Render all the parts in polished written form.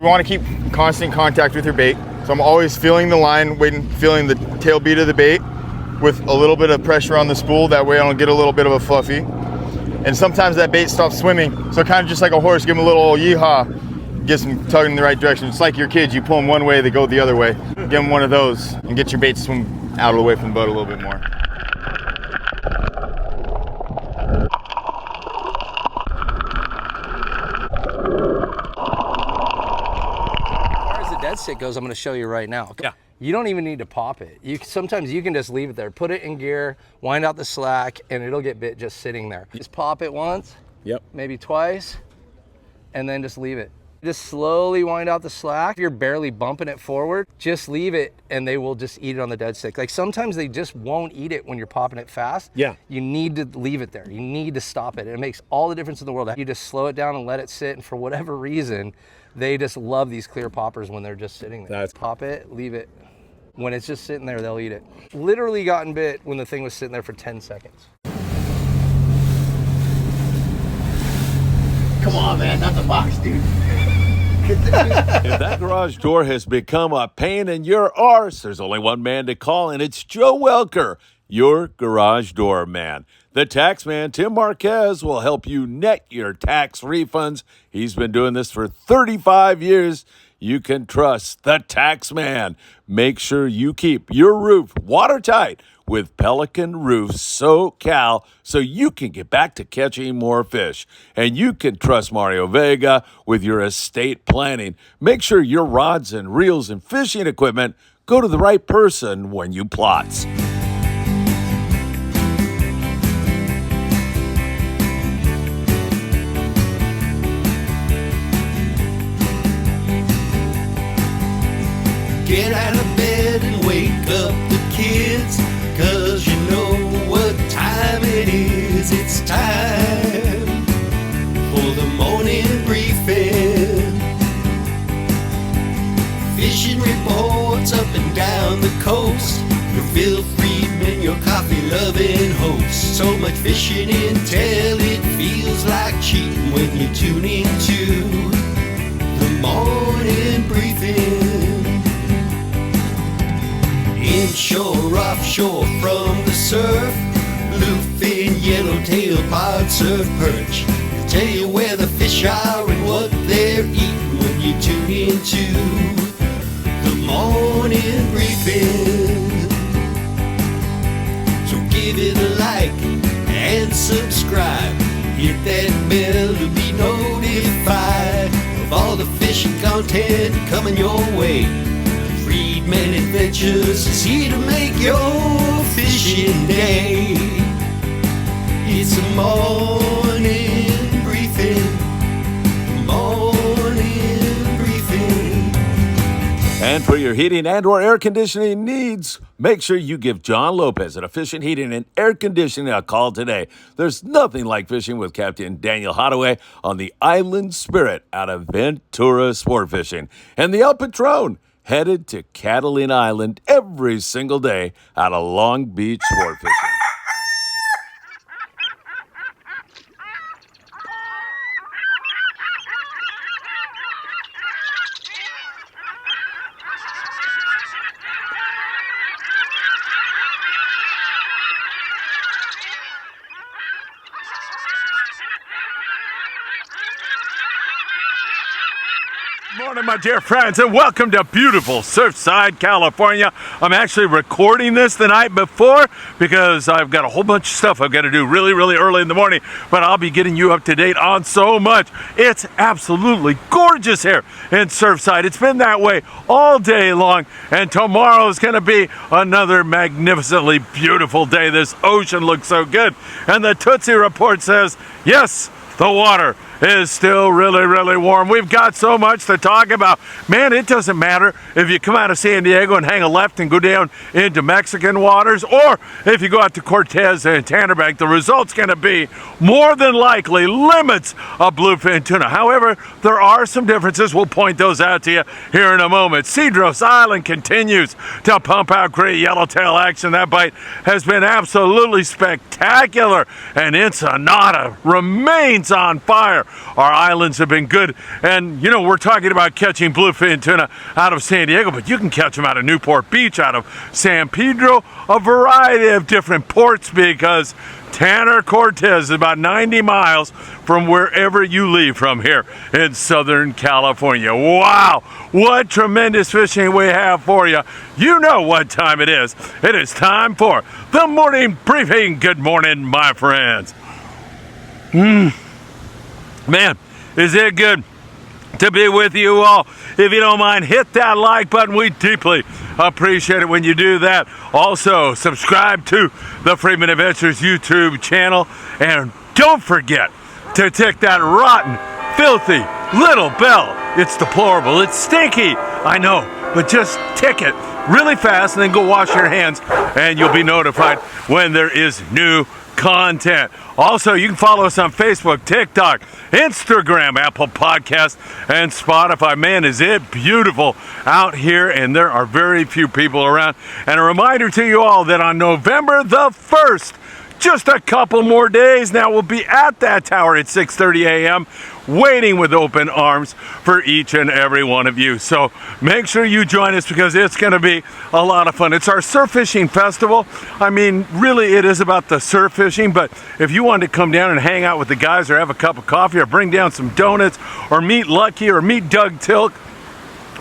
We want to keep constant contact with your bait. So I'm always feeling the line, feeling the tail beat of the bait with a little bit of pressure on the spool. That way I don't get a little bit of a fluffy. And sometimes that bait stops swimming. So kind of just like a horse, give them a little yeehaw, gets them tugging in the right direction. It's like your kids, you pull them one way, they go the other way. Give them one of those and get your bait to swim out of the way from the boat a little bit more. Dead stick goes, I'm going to show you right now. Yeah. You don't even need to pop it. Sometimes you can just leave it there, put it in gear, wind out the slack, and it'll get bit just sitting there. Just pop it once, maybe twice, and then just leave it. Just slowly wind out the slack. If you're barely bumping it forward, just leave it and they will just eat it on the dead stick. Like sometimes they just won't eat it when you're popping it fast. Yeah. You need to leave it there. You need to stop it. It makes all the difference in the world. You just slow it down and let it sit, and for whatever reason, they just love these clear poppers when they're just sitting there. Pop it, leave it. When it's just sitting there, they'll eat it. Literally gotten bit when the thing was sitting there for 10 seconds. Come on, man, not the box, dude. If that garage door has become a pain in your arse, there's only one man to call, and it's Joe Welker, your garage door man. The tax man, Tim Marquez, will help you net your tax refunds. He's been doing this for 35 years. You can trust the tax man. Make sure you keep your roof watertight with Pelican Roofs SoCal so you can get back to catching more fish. And you can trust Mario Vega with your estate planning. Make sure your rods and reels and fishing equipment go to the right person when you plot. Get out of bed and wake up the kids, 'cause you know what time it is. It's time for the morning briefing. Fishing reports up and down the coast. Your Phil Friedman, your coffee-loving host. So much fishing intel, it feels like cheating when you tune into the morning briefing. Inshore, offshore, from the surf, bluefin, yellowtail, pod, surf, perch. They'll tell you where the fish are and what they're eating when you tune into the morning briefing. So give it a like and subscribe. Hit that bell to be notified of all the fishing content coming your way. Friedman Adventures is here to make your fishing day. It's a morning briefing. Morning briefing. And for your heating and or air conditioning needs, make sure you give John Lopez at Efficient Heating and Air Conditioning a call today. There's nothing like fishing with Captain Daniel Hottaway on the Island Spirit out of Ventura Sport Fishing. And the El Patron, headed to Catalina Island every single day out of Long Beach Sport Fishing. Morning, my dear friends, and welcome to beautiful Surfside, California. I'm actually recording this the night before because I've got a whole bunch of stuff I've got to do really early in the morning, but I'll be getting you up to date on so much. It's absolutely gorgeous here in Surfside. It's been that way all day long, and tomorrow is going to be another magnificently beautiful day. This ocean looks so good, and the Tootsie report says, yes, the water is still really warm. We've got so much to talk about. Man, it doesn't matter if you come out of San Diego and hang a left and go down into Mexican waters, or if you go out to Cortez and Tannerbank, the result's going to be more than likely limits of bluefin tuna. However, there are some differences. We'll point those out to you here in a moment. Cedros Island continues to pump out great yellowtail action. That bite has been absolutely spectacular, and Ensenada remains on fire. Our islands have been good. And, you know, we're talking about catching bluefin tuna out of San Diego, but you can catch them out of Newport Beach, out of San Pedro, a variety of different ports, because Tanner Cortez is about 90 miles from wherever you leave from here in Southern California. Wow, what tremendous fishing we have for you. You know what time it is. It is time for the morning briefing. Good morning, my friends. Man, is it good to be with you all. If you don't mind, hit that like button. We deeply appreciate it when you do that. Also, subscribe to the Friedman Adventures YouTube channel. And don't forget to tick that rotten, filthy little bell. It's deplorable. It's stinky. I know. But just tick it really fast and then go wash your hands and you'll be notified when there is new content. Also, you can follow us on Facebook, TikTok, Instagram, Apple Podcasts, and Spotify. Man, is it beautiful out here, and there are very few people around. And a reminder to you all that on November the 1st, just a couple more days now, we'll be at that tower at 6:30 a.m. waiting with open arms for each and every one of you. So make sure you join us because it's going to be a lot of fun. It's our surf fishing festival. I mean, really, it is about the surf fishing, but if you want to come down and hang out with the guys or have a cup of coffee or bring down some donuts or meet Lucky or meet Doug Tilk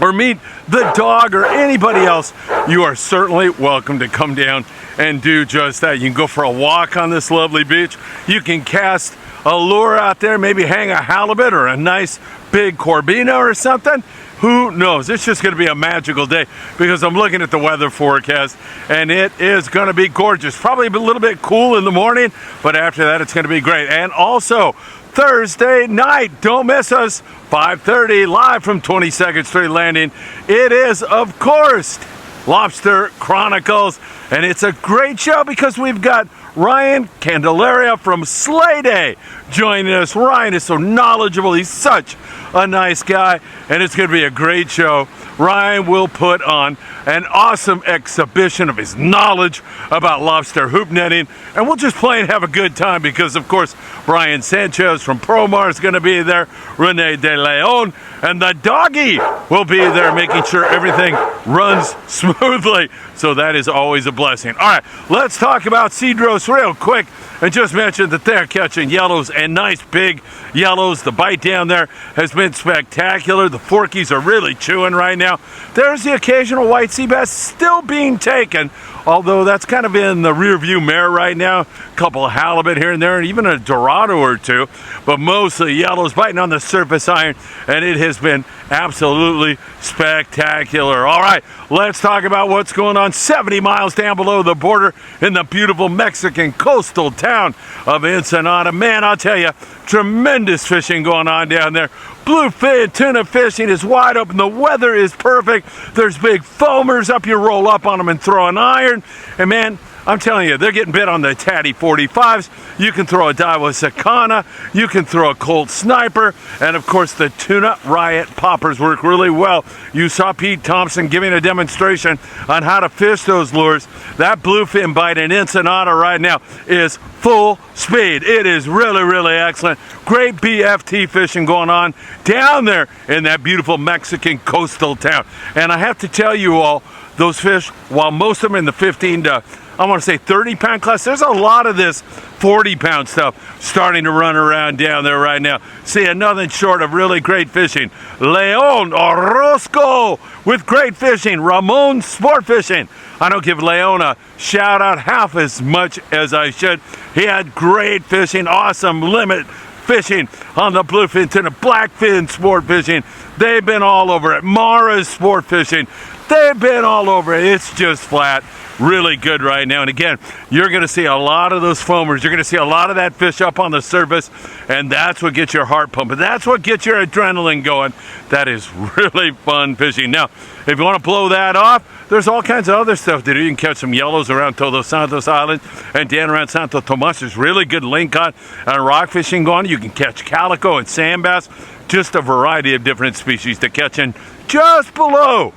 or meet the dog or anybody else, you are certainly welcome to come down and do just that. You can go for a walk on this lovely beach. You can cast a lure out there, maybe hang a halibut or a nice big corbina or something. Who knows? It's just going to be a magical day because I'm looking at the weather forecast and it is going to be gorgeous. Probably a little bit cool in the morning, but after that it's going to be great. And also Thursday night, don't miss us, 5:30 live from 22nd Street Landing. It is, of course, Lobster Chronicles, and it's a great show because we've got Ryan Candelaria from Slay Day joining us. Ryan is so knowledgeable. He's such a nice guy, and it's going to be a great show. Ryan will put on an awesome exhibition of his knowledge about lobster hoop netting, and we'll just play and have a good time because, of course, Brian Sanchez from Promar is going to be there, Rene De Leon, and the doggy will be there making sure everything runs smoothly. So that is always a blessing. All right, let's talk about Cedros real quick and just mention that they're catching yellows and nice big yellows. The bite down there has been spectacular. The forkies are really chewing right now. There's the occasional white sea bass still being taken, although that's kind of in the rear view mirror right now. A couple of halibut here and there, and even a dorado or two, but mostly yellows biting on the surface iron, and it has been absolutely spectacular. All right, let's talk about what's going on 70 miles down below the border in the beautiful Mexican coastal town of Ensenada. Man, I'll tell you, tremendous fishing going on down there. Bluefin tuna fishing is wide open. The weather is perfect. There's big foamers up. You roll up on them and throw an iron. And man, I'm telling you, they're getting bit on the Tatty 45s. You can throw a Daiwa Sakana. You can throw a Colt Sniper. And of course, the Tuna Riot poppers work really well. You saw Pete Thompson giving a demonstration on how to fish those lures. That bluefin bite in Ensenada right now is full speed. It is really, really excellent. Great BFT fishing going on down there in that beautiful Mexican coastal town. And I have to tell you all, those fish, while most of them in the 15 to, I want to say 30-pound class, there's a lot of this 40-pound stuff starting to run around down there right now. See, nothing short of really great fishing. Leon Orozco with great fishing. Ramon Sport Fishing. I don't give Leon a shout out half as much as I should. He had great fishing, awesome limit fishing on the bluefin tuna. Blackfin Sport Fishing. They've been all over it. Mara's Sport Fishing. They've been all over it. It's just flat. Really good right now. And again, you're going to see a lot of those foamers. You're going to see a lot of that fish up on the surface, and that's what gets your heart pumping. That's what gets your adrenaline going. That is really fun fishing. Now, if you want to blow that off, there's all kinds of other stuff to do. You can catch some yellows around Todos Santos Island and down around Santo Tomas. There's really good lingcod and rock fishing going. You can catch calico and sand bass. Just a variety of different species to catch in just below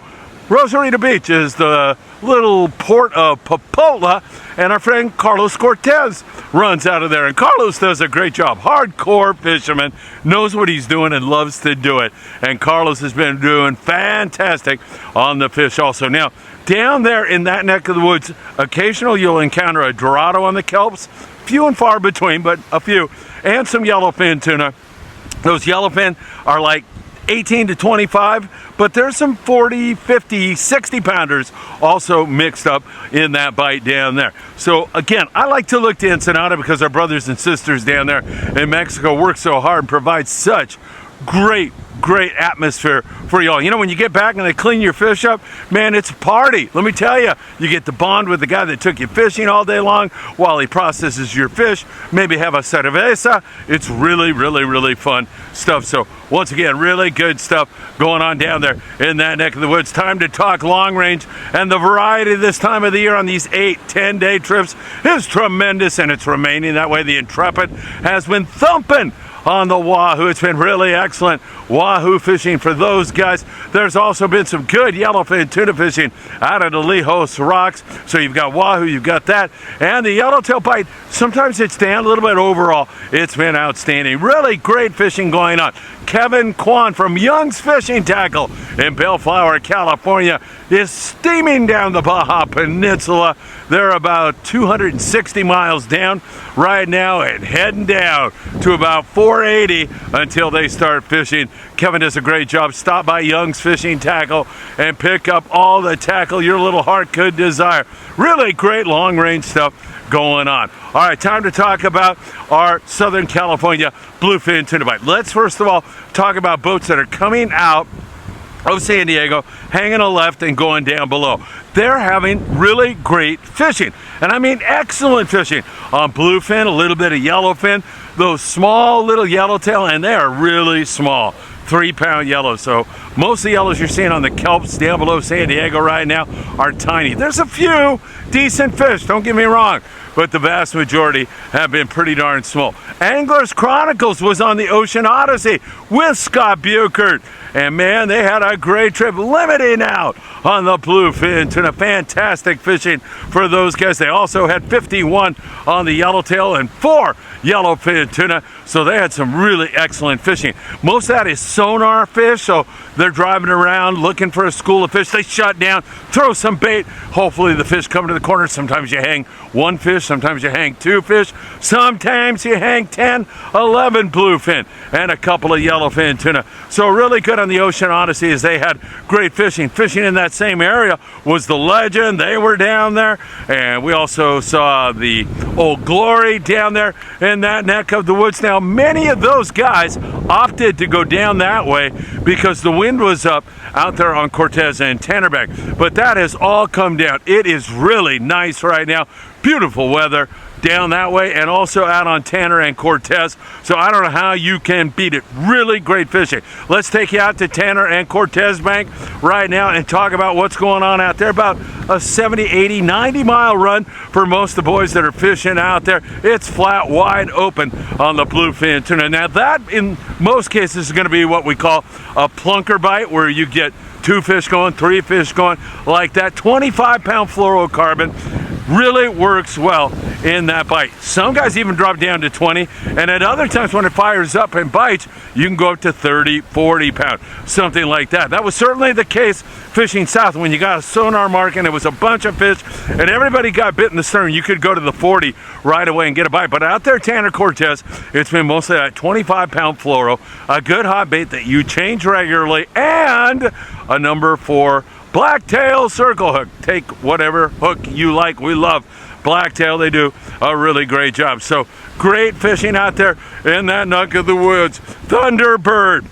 Rosarito Beach is the little port of Popola, and our friend Carlos Cortez runs out of there. And Carlos does a great job. Hardcore fisherman, knows what he's doing and loves to do it. And Carlos has been doing fantastic on the fish also. Now, down there in that neck of the woods, occasionally you'll encounter a dorado on the kelps, few and far between, but a few, and some yellowfin tuna. Those yellowfin are like 18 to 25, but there's some 40, 50, 60 pounders also mixed up in that bite down there. So again, I like to look to Ensenada because our brothers and sisters down there in Mexico work so hard and provide such great atmosphere for y'all. You know, when you get back and they clean your fish up, man, it's a party. Let me tell you, you get to bond with the guy that took you fishing all day long while he processes your fish, maybe have a cerveza. It's really fun stuff. So once again, really good stuff going on down there in that neck of the woods. Time to talk long range, and the variety this time of the year on these 8-10 day trips is tremendous, and it's remaining that way. The Intrepid has been thumping on the wahoo. It's been really excellent wahoo fishing for those guys. There's also been some good yellowfin tuna fishing out of the Lejos rocks. So you've got wahoo, you've got that, and the yellowtail bite, sometimes it's down a little bit. Overall, it's been outstanding. Really great fishing going on. Kevin Kwan from Young's Fishing Tackle in Bellflower, California is steaming down the Baja Peninsula. They're about 260 miles down right now and heading down to about 480 until they start fishing. Kevin does a great job. Stop by Young's Fishing Tackle and pick up all the tackle your little heart could desire. Really great long range stuff going on. All right, time to talk about our Southern California bluefin tuna bite. Let's first of all talk about boats that are coming out of San Diego, hanging a left and going down below. They're having really great fishing, and I mean excellent fishing on bluefin, a little bit of yellowfin, those small little yellowtail, and they are really small, 3-pound yellow. So most of the yellows you're seeing on the kelps down below San Diego right now are tiny. There's a few decent fish, don't get me wrong, but the vast majority have been pretty darn small. Anglers Chronicles was on the Ocean Odyssey with Scott Buchert, and man, they had a great trip, limiting out on the bluefin tuna. Fantastic fishing for those guys. They also had 51 on the yellowtail and 4 yellowfin tuna, so they had some really excellent fishing. Most of that is sonar fish, so they're driving around looking for a school of fish. They shut down, throw some bait, hopefully the fish come to the corner. Sometimes you hang 1 fish, sometimes you hang 2 fish, sometimes you hang 10, 11 bluefin and a couple of yellowfin tuna. So really good on the Ocean Odyssey as they had great fishing. Fishing in that same area was the Legend. They were down there, and we also saw the Old Glory down there in that neck of the woods. Now, many of those guys opted to go down that way because the wind was up out there on Cortez and Tannerback, but that has all come down. It is really nice right now. Beautiful weather down that way and also out on Tanner and Cortez. So I don't know how you can beat it. Really great fishing. Let's take you out to Tanner and Cortez Bank right now and talk about what's going on out there. About a 70, 80, 90 mile run for most of the boys that are fishing out there. It's flat, wide open on the bluefin tuna. Now that in most cases is going to be what we call a plunker bite, where you get 2 fish going, 3 fish going like that. 25-pound fluorocarbon really works well in that bite. Some guys even drop down to 20, and at other times when it fires up and bites, you can go up to 30, 40 pound, something like that. That was certainly the case fishing south when you got a sonar mark and it was a bunch of fish and everybody got bit in the stern. You could go to the 40 right away and get a bite. But out there Tanner Cortez, it's been mostly that 25-pound fluoro, a good hot bait that you change regularly, and a number 4 blacktail circle hook. Take whatever hook you like. We love blacktail. They do a really great job. So great fishing out there in that neck of the woods. Thunderbird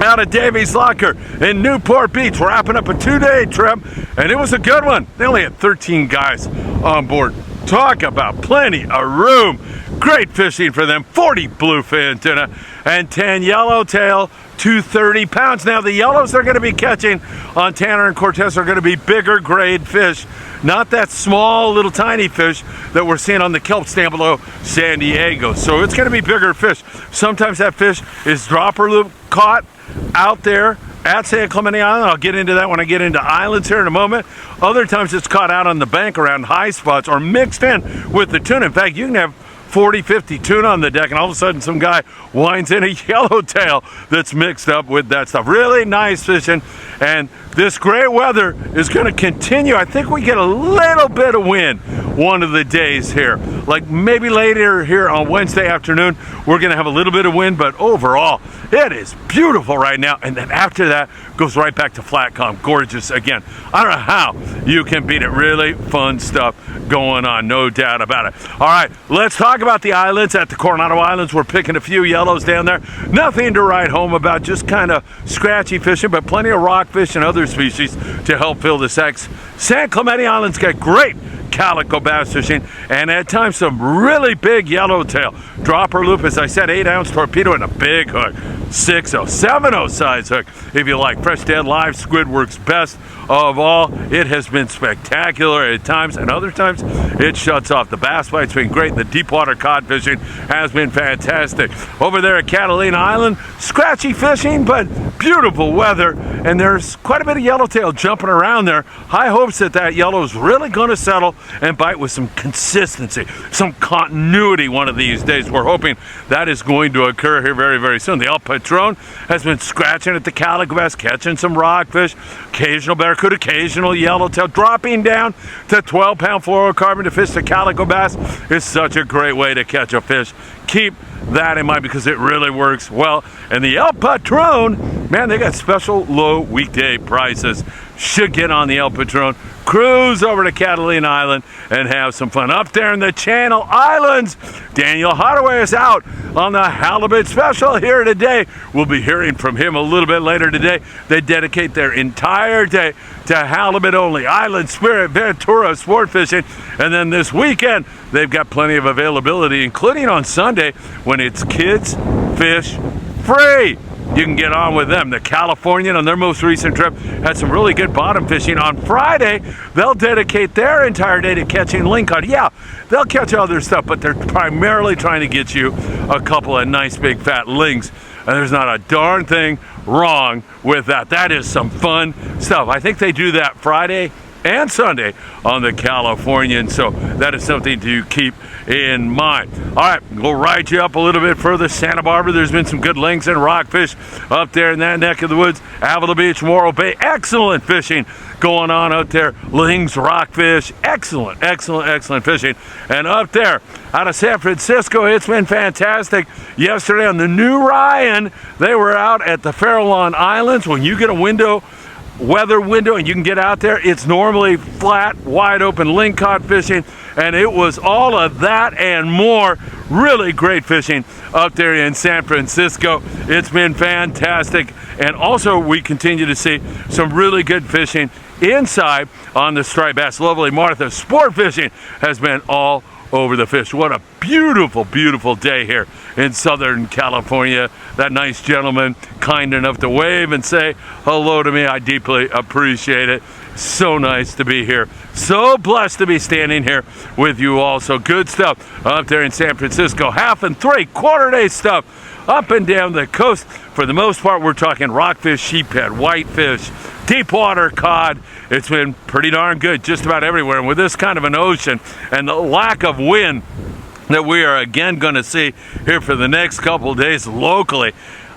out of Davies Locker in Newport Beach, wrapping up a 2-day trip, and it was a good one. They only had 13 guys on board. Talk about plenty of room. Great fishing for them. 40 bluefin tuna and 10 yellowtail, 230 pounds. Now the yellows they're going to be catching on Tanner and Cortez are going to be bigger grade fish, not that small little tiny fish that we're seeing on the kelps down below San Diego. So it's going to be bigger fish. Sometimes that fish is dropper loop caught out there at San Clemente Island. I'll get into that when I get into islands here in a moment. Other times it's caught out on the bank around high spots or mixed in with the tuna. In fact, you can have 40, 50 tuna on the deck, and all of a sudden some guy winds in a yellowtail that's mixed up with that stuff. Really nice fishing, and this great weather is going to continue. I think we get a little bit of wind one of the days here. Like maybe later here on Wednesday afternoon, we're going to have a little bit of wind, but overall, it is beautiful right now. And then after that, goes right back to flat calm. Gorgeous again. I don't know how you can beat it. Really fun stuff going on, no doubt about it. All right, let's talk about the islands. At the Coronado Islands, we're picking a few yellows down there. Nothing to write home about, just kind of scratchy fishing, but plenty of rockfish and other species to help fill the sacks. San Clemente Islands got great calico bass fishing, and at times some really big yellowtail. Dropper loop, as I said, 8-ounce torpedo and a big hook. 6-0, 7-0 size hook if you like. Fresh dead live squid works best of all. It has been spectacular at times, and other times it shuts off. The bass bite's been great. The deep water cod fishing has been fantastic. Over there at Catalina Island, scratchy fishing, but beautiful weather, and there's quite a bit of yellowtail jumping around there. High hopes that that yellow is really going to settle and bite with some consistency, some continuity one of these days. We're hoping that is going to occur here very, very soon. The El Patron has been scratching at the calico bass, catching some rockfish, occasional barracuda, occasional yellowtail, dropping down to 12-pound fluorocarbon to fish the calico bass is such a great way to catch a fish. Keep that in mind because it really works well. And the El Patron, man, they got special low weekday prices. Should get on the El Patron, cruise over to Catalina Island and have some fun. Up there in the Channel Islands, Daniel Hardaway is out on the halibut special here today. We'll be hearing from him a little bit later today. They dedicate their entire day to halibut only, Island Spirit, Ventura sport fishing, and then this weekend they've got plenty of availability, including on Sunday when it's kids fish free. You can get on with them. The Californian on their most recent trip had some really good bottom fishing. On Friday, they'll dedicate their entire day to catching lingcod. Yeah, they'll catch other stuff, but they're primarily trying to get you a couple of nice big fat lings. And there's not a darn thing wrong with that. That is some fun stuff. I think they do that Friday and Sunday on the Californian, so that is something to keep in mind. All right, we'll ride you up a little bit further. Santa Barbara, there's been some good lings and rockfish up there in that neck of the woods. Avila Beach, Morro Bay, excellent fishing going on out there. Lings, rockfish, excellent, excellent, excellent fishing. And up there out of San Francisco, it's been fantastic. Yesterday on the New Ryan, they were out at the Farallon Islands. When you get a weather window and you can get out there, it's normally flat, wide open lingcod fishing, and it was all of that and more. Really great fishing up there in San Francisco. It's been fantastic, and also we continue to see some really good fishing inside on the striped bass. Lovely Martha sport fishing has been all over the fish. What a beautiful, beautiful day here in Southern California. That nice gentleman, kind enough to wave and say hello to me. I deeply appreciate it. So nice to be here. So blessed to be standing here with you all. So good stuff up there in San Francisco. 1/2 and 3/4 day stuff up and down the coast. For the most part, we're talking rockfish, sheephead, whitefish, deep water cod. It's been pretty darn good just about everywhere. And with this kind of an ocean and the lack of wind that we are again going to see here for the next couple of days locally,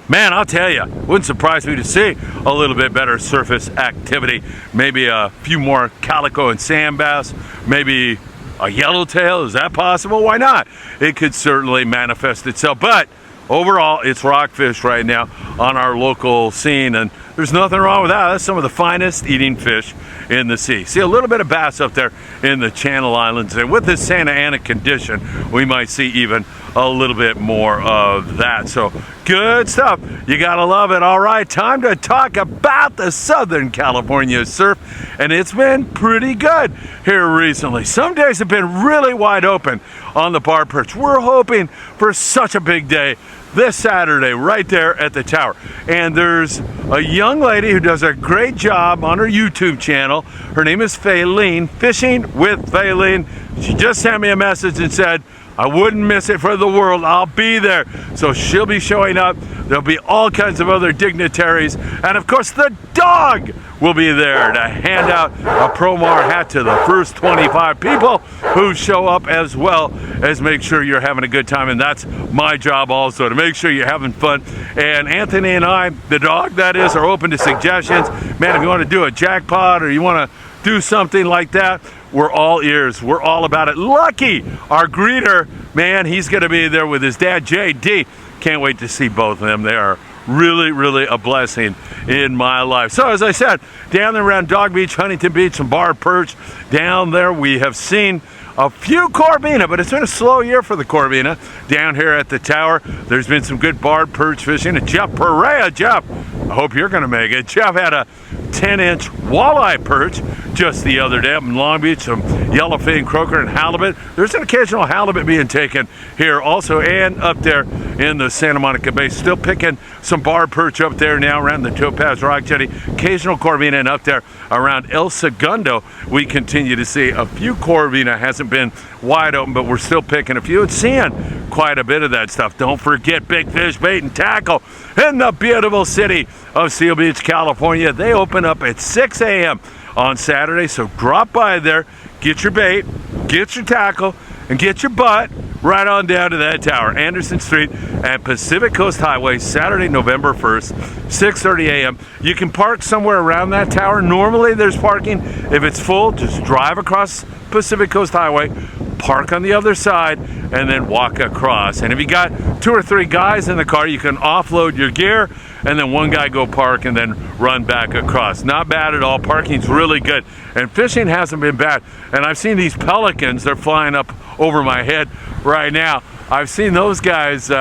man, I'll tell you, wouldn't surprise me to see a little bit better surface activity. Maybe a few more calico and sand bass, maybe a yellowtail. Is that possible? Why not? It could certainly manifest itself. But overall, it's rockfish right now on our local scene, and there's nothing wrong with that. That's some of the finest eating fish in the sea. See a little bit of bass up there in the Channel Islands, and with this Santa Ana condition, we might see even a little bit more of that. So good stuff. You gotta love it. All right, time to talk about the Southern California surf, and it's been pretty good here recently. Some days have been really wide open on the bar perch. We're hoping for such a big day this Saturday right there at the tower. And there's a young lady who does a great job on her YouTube channel. Her name is Faylene, Fishing with Faylene. She just sent me a message and said, I wouldn't miss it for the world. I'll be there. So she'll be showing up. There'll be all kinds of other dignitaries. And of course, the dog will be there to hand out a Promar hat to the first 25 people who show up, as well as make sure you're having a good time. And that's my job also, to make sure you're having fun. And Anthony and I, the dog that is, are open to suggestions. Man, if you want to do a jackpot or you want to do something like that, we're all ears. We're all about it. Lucky, our greeter, man, he's going to be there with his dad, JD. Can't wait to see both of them. They are really, really a blessing in my life. So as I said, down there around Dog Beach, Huntington Beach, and Bar Perch, down there we have seen a few corvina, but it's been a slow year for the corvina. Down here at the tower, there's been some good barred perch fishing. And Jeff Perea, Jeff, I hope you're gonna make it. Jeff had a 10-inch walleye perch just the other day up in Long Beach, some yellowfin, croaker, and halibut. There's an occasional halibut being taken here also, and up there in the Santa Monica Bay. Still picking some barred perch up there now around the Topaz Rock Jetty. Occasional corvina, and up there around El Segundo, we continue to see a few corvina. Hasn't been wide open, but we're still picking a few and seeing quite a bit of that stuff. Don't forget Big Fish Bait and Tackle in the beautiful city of Seal Beach, California. They open up at 6 a.m. on Saturday, so drop by there, get your bait, get your tackle, and get your butt right on down to that tower. Anderson Street and Pacific Coast Highway, Saturday, November 1st, 6:30 a.m. You can park somewhere around that tower. Normally there's parking. If it's full, just drive across Pacific Coast Highway, park on the other side, and then walk across. And if you got 2 or 3 guys in the car, you can offload your gear, and then one guy go park and then run back across. Not bad at all. Parking's really good. And fishing hasn't been bad. And I've seen these pelicans, they're flying up over my head right now. I've seen those guys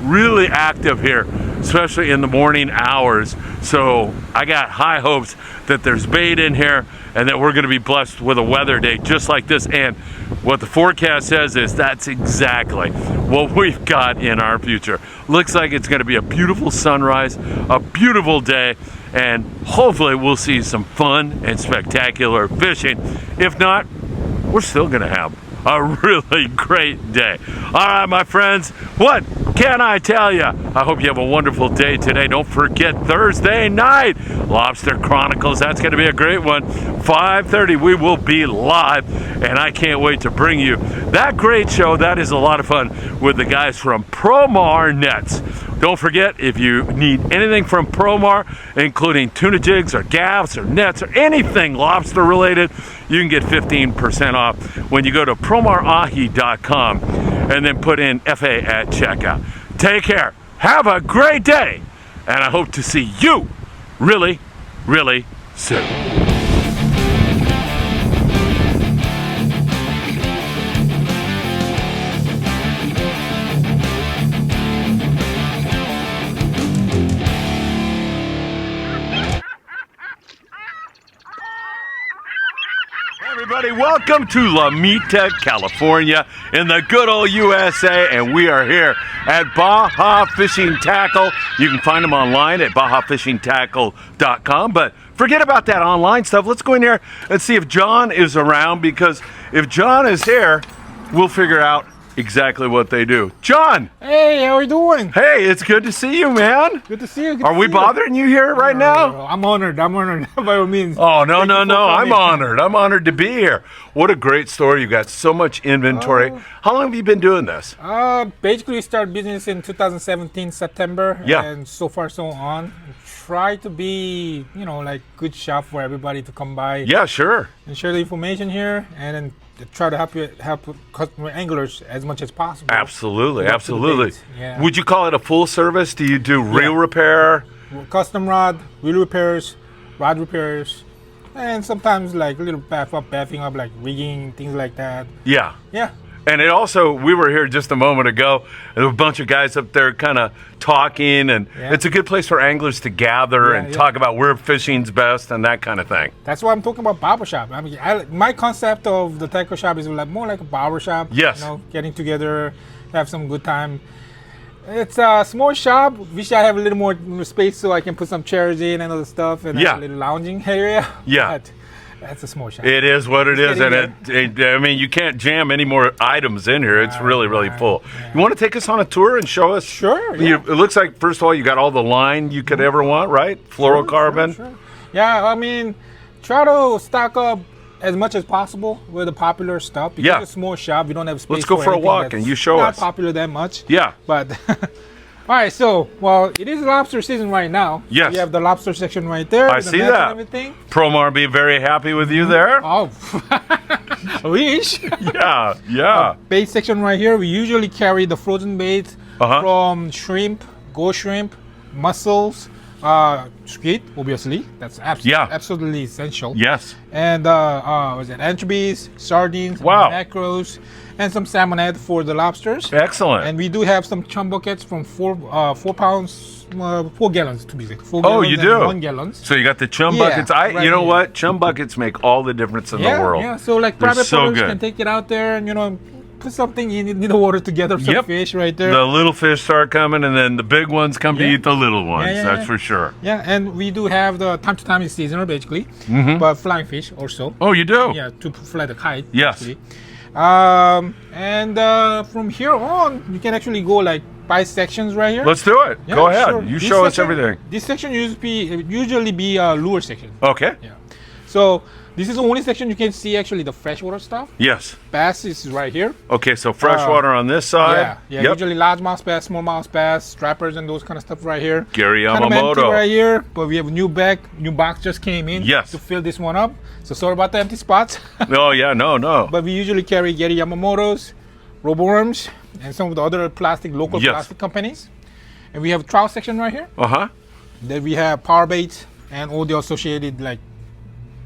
really active here, especially in the morning hours. So I got high hopes that there's bait in here and that we're going to be blessed with a weather day just like this. And what the forecast says is that's exactly what we've got in our future. Looks like it's going to be a beautiful sunrise, a beautiful day, and hopefully we'll see some fun and spectacular fishing. If not, we're still going to have a really great day. All right, my friends, what can I tell you? I hope you have a wonderful day today. Don't forget Thursday night, Lobster Chronicles. That's going to be a great one. 5:30, we will be live, and I can't wait to bring you that great show. That is a lot of fun with the guys from Promar Nets. Don't forget, if you need anything from Promar, including tuna jigs or gaffs or nets or anything lobster related, you can get 15% off when you go to promarahi.com and then put in FA at checkout. Take care. Have a great day. And I hope to see you really, really soon. Everybody, welcome to La Mita, California, in the good old USA, and we are here at Baja Fishing Tackle. You can find them online at bajafishingtackle.com, but forget about that online stuff. Let's go in here and see if John is around, because if John is here, we'll figure out exactly what they do. John! Hey, how are you doing? Hey, it's good to see you, man. Good to see you. Are we bothering you here right now? I'm honored. I'm honored by all means. Oh, no. I'm honored. I'm honored to be here. What a great story. You got so much inventory. How long have you been doing this? Basically, started business in 2017, September. Yeah. And so far, so on. Try to be, like good shop for everybody to come by. Yeah, sure. And share the information here, and then try to help customer anglers as much as possible. Absolutely, absolutely. Yeah. Would you call it a full service? Do you do reel repair? Custom rod, reel repairs, rod repairs, and sometimes like a little bathing up, like rigging, things like that. Yeah. Yeah. And it also, we were here just a moment ago, and there were a bunch of guys up there kind of talking, and it's a good place for anglers to gather and talk about where fishing's best and that kind of thing. That's why I'm talking about barber shop. I mean, my concept of the tackle shop is more like a barber shop. Yes. Getting together, have some good time. It's a small shop. Wish I have a little more space so I can put some chairs in and other stuff, and a little lounging area. Yeah. But That's a small shop. It is what it is, and getting I mean, you can't jam any more items in here. It's really, really Right, full. yeah. You want to take us on a tour and show us? Sure, yeah. It looks like, first of all, you got all the line you could ever want, right? Fluorocarbon. Sure. Yeah, I mean, try to stock up as much as possible with the popular stuff. Because Yeah. it's a small shop, we don't have space. Let's go for a anything walk that's and you show not us. popular that much. Yeah. But all right, so it is lobster season right now. Yes. We have the lobster section right there. I with the see nets and that. everything. Promar be very happy with you there. Oh, I wish. Yeah, yeah. Bait section right here. We usually carry the frozen baits from shrimp, ghost shrimp, mussels, squid, obviously. That's absolutely essential. Yes. And was it anchovies, sardines, Wow. mackerels, and some salmonette for the lobsters. Excellent. And we do have some chum buckets from 4 pounds, 4 gallons to be exact. 4 Oh, gallons you and do? 1 gallons. So you got the chum Yeah, buckets. right You know here. what? Chum buckets make all the difference in the world. Yeah, so like They're private so owners good. can take it out there and put something in the water together, some Yep. fish right there. The little fish start coming, and then the big ones come to Yeah. eat the little ones. Yeah, That's yeah. for sure. Yeah, and we do have the time to time is seasonal basically, but flying fish also. Oh, you do? Yeah, to fly the kite. Yes. Actually. And from here on, you can actually go like by sections right here. Let's do it. Yeah, Go ahead. sure. You This show us section- everything. This section usually be lure section. Okay. Yeah. So this is the only section you can see actually the freshwater stuff. Yes. Bass is right here. Okay, so freshwater on this side. Yeah. Yep. Usually largemouth bass, smallmouth bass, strappers, and those kind of stuff right here. Gary Kind of empty Yamamoto. right here, but we have a new box just came in. Yes. To fill this one up. So sorry about the empty spots. Oh, yeah, no. But we usually carry Gary Yamamoto's, Roboworms, and some of the other local Yes. plastic companies. And we have a trout section right here. Uh-huh. Then we have power baits and all the associated like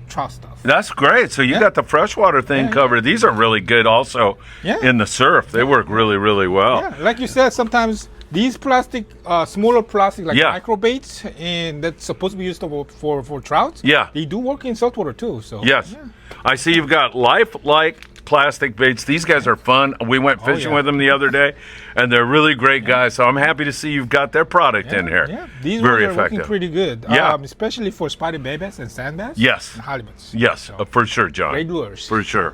trout stuff. That's great. So you Yeah. got the freshwater thing Yeah, yeah. covered. These are really good also Yeah. in the surf. They work really, really well. Yeah, like you said, sometimes these plastic, smaller plastic like Yeah. micro baits, and that's supposed to be used for trout. Yeah. They do work in saltwater too. So Yes. yeah. I see you've got lifelike plastic baits. These guys are fun. We went fishing yeah. with them the other day, and they're really great guys. So I'm happy to see you've got their product in here. Yeah, these Very ones are working effective. pretty good. Yeah. Especially for spotted bay bass and sand bass. Yes. And halibuts. Yes, So, for sure, John. great lures. For sure.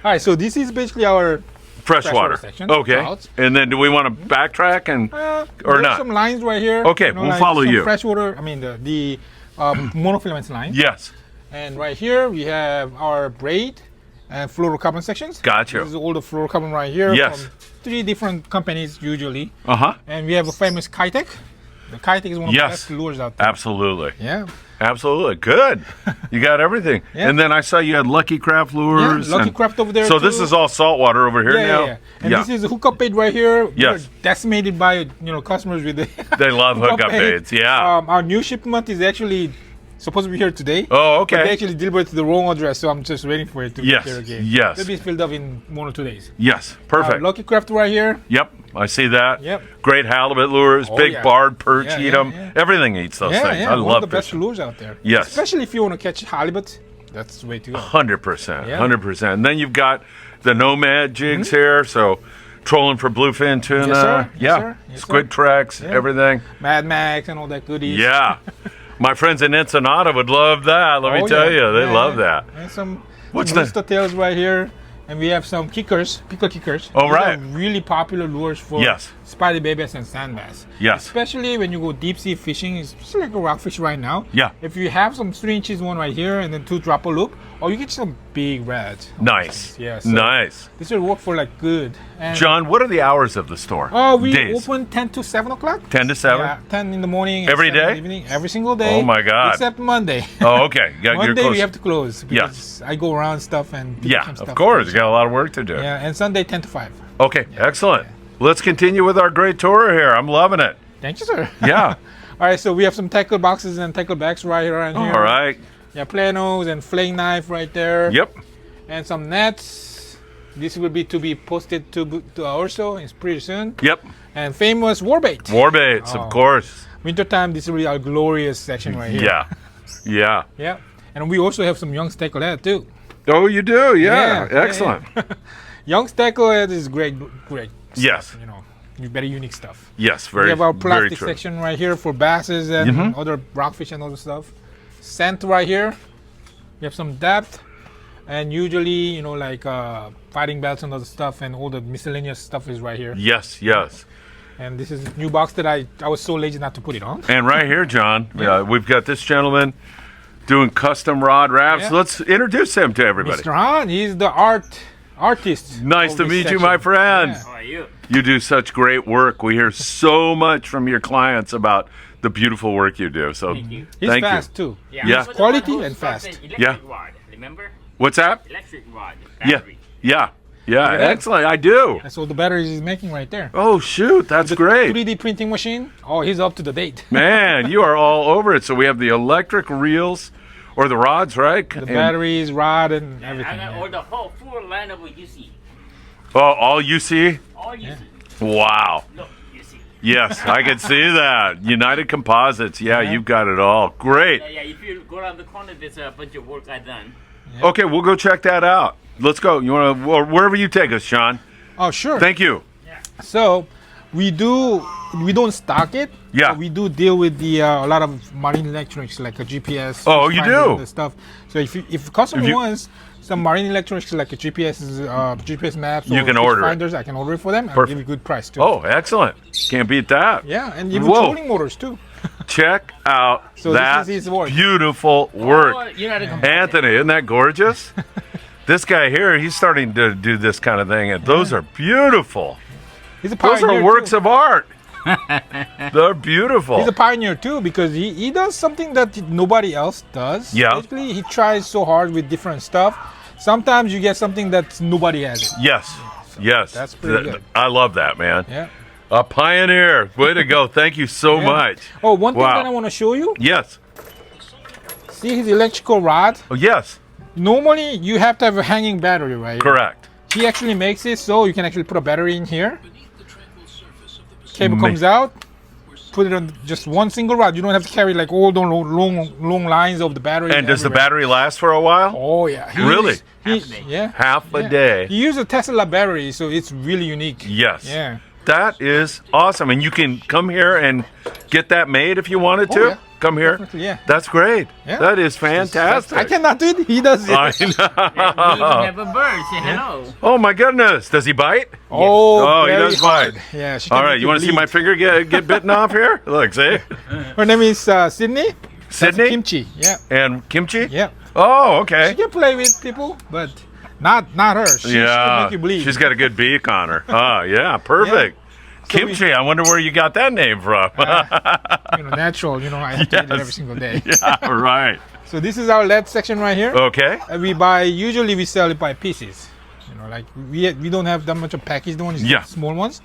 All right, so this is basically our Freshwater. section, Okay. trouts. And then do we want to backtrack and or there's not? some lines right here. Okay, we'll follow some you. Freshwater. I mean the monofilaments line. Yes. And right here we have our braid and fluorocarbon sections. Gotcha. This is all the fluorocarbon right here. Yes. From 3 different companies usually. Uh-huh. And we have a famous Kitech. The Kitech is one of Yes. the best lures out there. Absolutely. Yeah. Absolutely. Good. You got everything. Yeah. And then I saw you had Lucky Craft lures. Lucky and- Craft over there So this too. is all saltwater over here Yeah, now? yeah, yeah. And this is a hookup bait right here. Yes. We're decimated by customers with the They love hookup baits, yeah. Our new shipment is actually supposed to be here today. Oh, But they okay. actually delivered to the wrong address, so I'm just waiting for it to Yes, get here again. yes. It'll be filled up in 1 or 2 days. Yes. Perfect. Lucky Craft right here. Yep. I see that. Yep. Great halibut lures, Oh, big yeah. barred perch Yeah, eat yeah, them. yeah. Everything eats those things. I one love of the best fishing. lures out there. Yes. Especially if you want to catch halibut, that's the way to go. 100%. Yeah. 100%. And then you've got the Nomad jigs here. So trolling for bluefin tuna. Mm-hmm. Yes, sir. Yes, Yeah. sir. Yes, Squid sir. tracks, Yeah. everything. Mad Max and all that goodies. Yeah. My friends in Ensenada would love that. Let me tell you. They love that. And some What's rooster tails right here. And we have some kickers, pickle kickers. Oh, These right. are really popular lures for Yes. spotted bay bass and sand bass. Yes. Especially when you go deep sea fishing, it's like a rockfish right now. Yeah. If you have some 3 inches one right here and then 2 drop a loop, or you get some big reds. Nice. Yeah, so Nice. this will work for like good. And John, what are the hours of the store? Oh, we Days. open 10 to 7 o'clock. 10 to 7? Yeah, 10 in the morning. and Every 7 in the day? evening, every single day. Oh, my God. Except Monday. Oh, okay. You got your Monday close. we have to close because Yes. I go around stuff and pick Yeah, some stuff of course. up. You got a lot of work to do. Yeah, and Sunday 10 to 5. Okay, excellent. Let's continue with our great tour here. I'm loving it. Thank you, sir. Yeah. All right, so we have some tackle boxes and tackle bags right around here. All right. Yeah, planos and flaying knife right there. Yep. And some nets. This will be posted to also. It's pretty soon. Yep. And famous war bait. War baits, Oh. of course. Wintertime, this will be our glorious section right here. Yeah. Yeah. Yeah. And we also have some young tacklehead too. Oh, you do? Yeah. Yeah, Excellent. Young tacklehead is great. Yes. Stuff, very unique stuff. Yes. Very, We have our very plastic true. section right here for basses and other rockfish and other stuff. Scent right here. We have some depth, and usually, like fighting belts and other stuff, and all the miscellaneous stuff is right here. Yes, yes. And this is a new box that I was so lazy not to put it on. And right here, John, we've got this gentleman doing custom rod wraps. Yeah. Let's introduce him to everybody. Mr. Han, he's the artist. Nice to meet you, my friend. Yeah. How are you? You do such great work. We hear so much from your clients about the beautiful work you do. So Thank you. He's thank fast you. too. Yeah. But Quality the one who and fast. started electric Yeah. Rod, remember? What's that? Electric rod. Yeah, Battery. yeah. Excellent. I do. That's all the batteries he's making right there. Oh, shoot. That's great. 3D printing machine. Oh, he's up to the date. Man, you are all over it. So we have the electric reels or the rods, right? The batteries, rod, and everything. I got yeah. all the whole full lineup of UC. Oh, all you see? All UC. Wow. Look, UC. Yes, I can see that. United Composites. Yeah, you've got it all. Great. Yeah, if you go around the corner, there's a bunch of work I've done. Okay, we'll go check that out. Let's go. You want to, wherever you take us, Sean. Oh, sure. Thank you. So we don't stock it. Yeah. But we do deal with the a lot of marine electronics like a GPS. Oh, fish you finder do? and the stuff. So if a customer If you- wants some marine electronics like a GPS maps, You or can fish order it. finders, I can order it for them and Perfect. give you a good price too. Oh, excellent. Can't beat that. Yeah, and even Whoa. trolling motors too. Check out So this that is his work. beautiful work. Oh, you're not a composite. Anthony, isn't that gorgeous? This guy here, he's starting to do this kind of thing, and those are beautiful. He's a Those pioneer are works too. of art. They're beautiful. He's a pioneer too because he does something that nobody else does. Yeah. Basically, he tries so hard with different stuff. Sometimes you get something that nobody has. It. Yes, yes. that's pretty good. I love that, man. Yeah. A pioneer. Way to go. Thank you so Yeah. much. Oh, one thing Wow. that I want to show you. Yes. See his electrical rod. Oh, yes. Normally, you have to have a hanging battery, right? Correct. He actually makes it so you can actually put a battery in here. Cable Ma- comes out. Put it on just one single rod. You don't have to carry like all the long lines of the battery. And does the everywhere. battery last for a while? Oh yeah. Really? Yeah. Half a Yeah. day. He uses a Tesla battery, so it's really unique. Yes. Yeah. That is awesome. And you can come here and get that made if you wanted to. Oh, yeah. Come here. Definitely, yeah. That's great. Yeah. That is fantastic. I cannot do it. He does it. I We know. have a bird. Say hello. Oh my goodness. Does he bite? Oh, he very does hard. bite. Yeah. She All can right. make You want to see my bleed. finger get bitten off here? Look, see? Her name is Sydney. That's Sydney? Kimchi. Yeah. And kimchi? Yeah. Oh, She okay. can play with people, but not her. She Yeah. can make you bleed. She's got a good beak on her. Oh, yeah. Perfect. So Kimchi, I wonder where you got that name from. natural. I have to eat it Yes. every single day. Yeah, right. So this is our lead section right here. Okay. And usually we sell it by pieces. Like we don't have that much of packaged ones, Yeah. small ones.